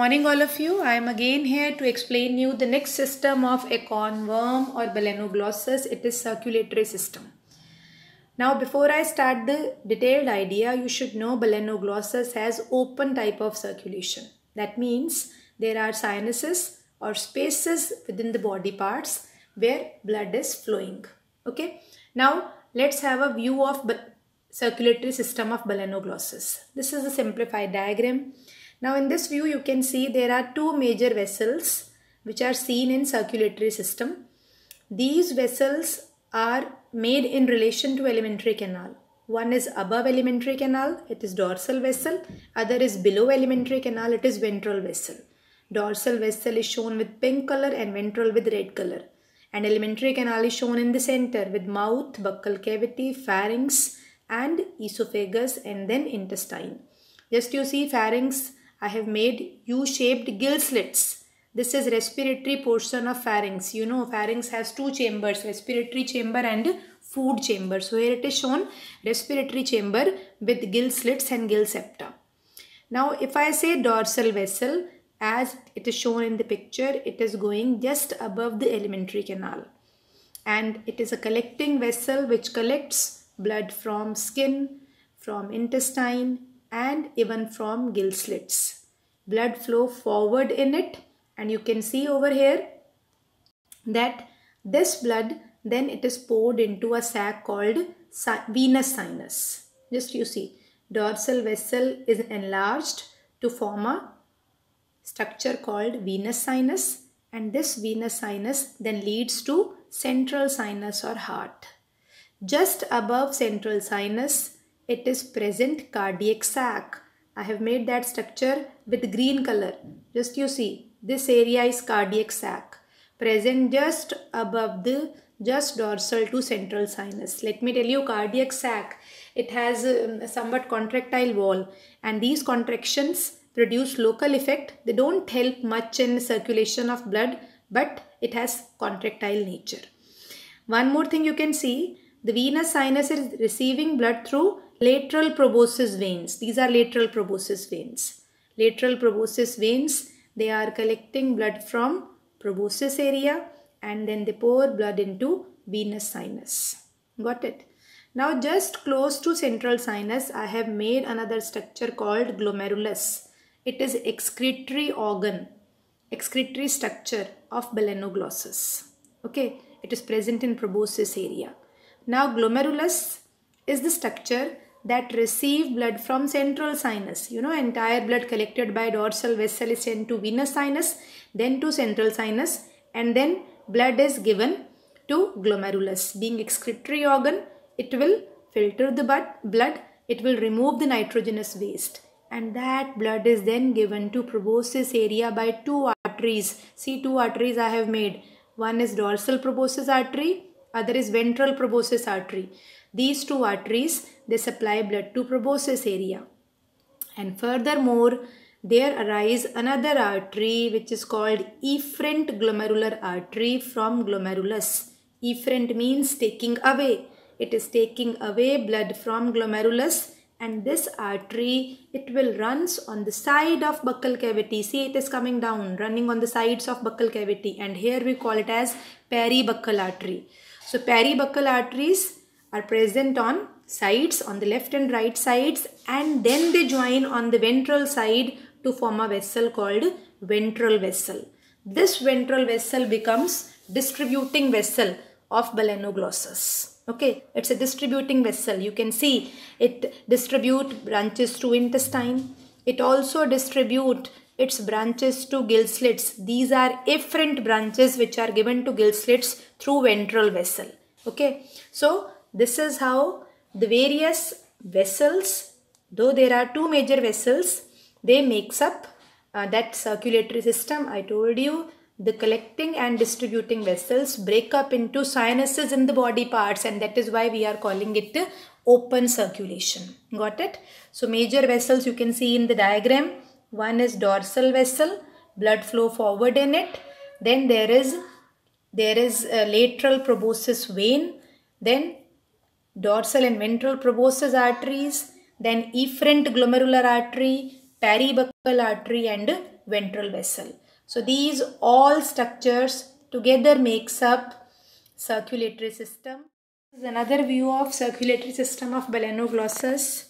morning all of you. I am again here to explain you the next system of acorn worm or Balanoglossus. It is circulatory system. Now before I start the detailed idea, you should know Balanoglossus has open type of circulation. That means there are sinuses or spaces within the body parts where blood is flowing. Okay. Now let's have a view of circulatory system of Balanoglossus. This is a simplified diagram. Now in this view you can see there are two major vessels which are seen in circulatory system. These vessels are made in relation to alimentary canal. One is above alimentary canal, it is dorsal vessel. Other is below alimentary canal, it is ventral vessel. Dorsal vessel is shown with pink color and ventral with red color. And alimentary canal is shown in the center with mouth, buccal cavity, pharynx and esophagus and then intestine. Just you see pharynx, I have made U-shaped gill slits. This is respiratory portion of pharynx. You know pharynx has two chambers, respiratory chamber and food chamber. So here it is shown respiratory chamber with gill slits and gill septa. Now if I say dorsal vessel, as it is shown in the picture, it is going just above the alimentary canal. And it is a collecting vessel which collects blood from skin, from intestine and even from gill slits. Blood flow forward in it, and you can see over here that this blood then it is poured into a sac called venous sinus. Just you see, dorsal vessel is enlarged to form a structure called venous sinus, and this venous sinus then leads to central sinus or heart. Just above central sinus it is present cardiac sac. I have made that structure with green color. Just you see, this area is cardiac sac present just above the dorsal to central sinus. Let me tell you, cardiac sac, it has a somewhat contractile wall, and these contractions produce local effect. They don't help much in circulation of blood, but it has contractile nature. One more thing you can see, the venous sinus is receiving blood through lateral proboscis veins. These are lateral proboscis veins. Lateral proboscis veins, they are collecting blood from proboscis area and then they pour blood into venous sinus. Got it? Now just close to central sinus, I have made another structure called glomerulus. It is excretory organ, excretory structure of Balanoglossus. Okay, it is present in proboscis area. Now glomerulus is the structure that receive blood from central sinus. You know, entire blood collected by dorsal vessel is sent to venous sinus, then to central sinus, and then blood is given to glomerulus. Being excretory organ, it will filter the blood, it will remove the nitrogenous waste, and that blood is then given to proboscis area by two arteries. See, two arteries I have made. One is dorsal proboscis artery, other is ventral proboscis artery. These two arteries, they supply blood to proboscis area. And furthermore, there arise another artery which is called efferent glomerular artery from glomerulus. Efferent means taking away. It is taking away blood from glomerulus, and this artery, it will runs on the side of buccal cavity. See, it is coming down, running on the sides of buccal cavity, and here we call it as peribuccal artery. So peribuccal arteries are present on sides, on the left and right sides, and then they join on the ventral side to form a vessel called ventral vessel. This ventral vessel becomes distributing vessel of Balanoglossus. Okay, it's a distributing vessel. You can see it distribute branches to intestine. It also distribute its branches to gill slits. These are efferent branches which are given to gill slits through ventral vessel. Okay, so this is how the various vessels, though there are two major vessels, they makes up that circulatory system. I told you the collecting and distributing vessels break up into sinuses in the body parts, and that is why we are calling it open circulation. Got it? So major vessels you can see in the diagram. One is dorsal vessel, blood flow forward in it. Then there is a lateral proboscis vein, then dorsal and ventral proboscis arteries, then efferent glomerular artery, peribuccal artery and ventral vessel. So these all structures together makes up circulatory system. This is another view of circulatory system of Balanoglossus,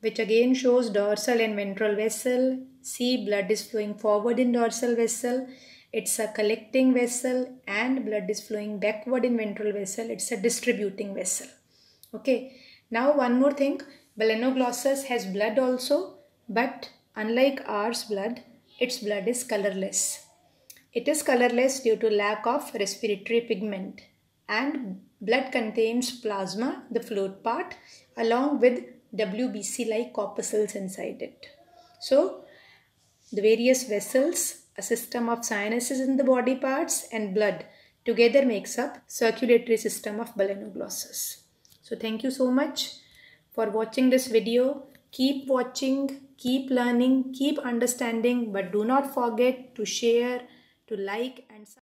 which again shows dorsal and ventral vessel. See, blood is flowing forward in dorsal vessel. It's a collecting vessel, and blood is flowing backward in ventral vessel. It's a distributing vessel. Okay. Now one more thing. Balanoglossus has blood also, but unlike ours blood, its blood is colorless. It is colorless due to lack of respiratory pigment, and blood contains plasma, the fluid part, along with WBC like corpuscles inside it. So the various vessels, a system of sinuses in the body parts, and blood together makes up circulatory system of Balanoglossus. So thank you so much for watching this video. Keep watching, keep learning, keep understanding, but do not forget to share, to like and subscribe.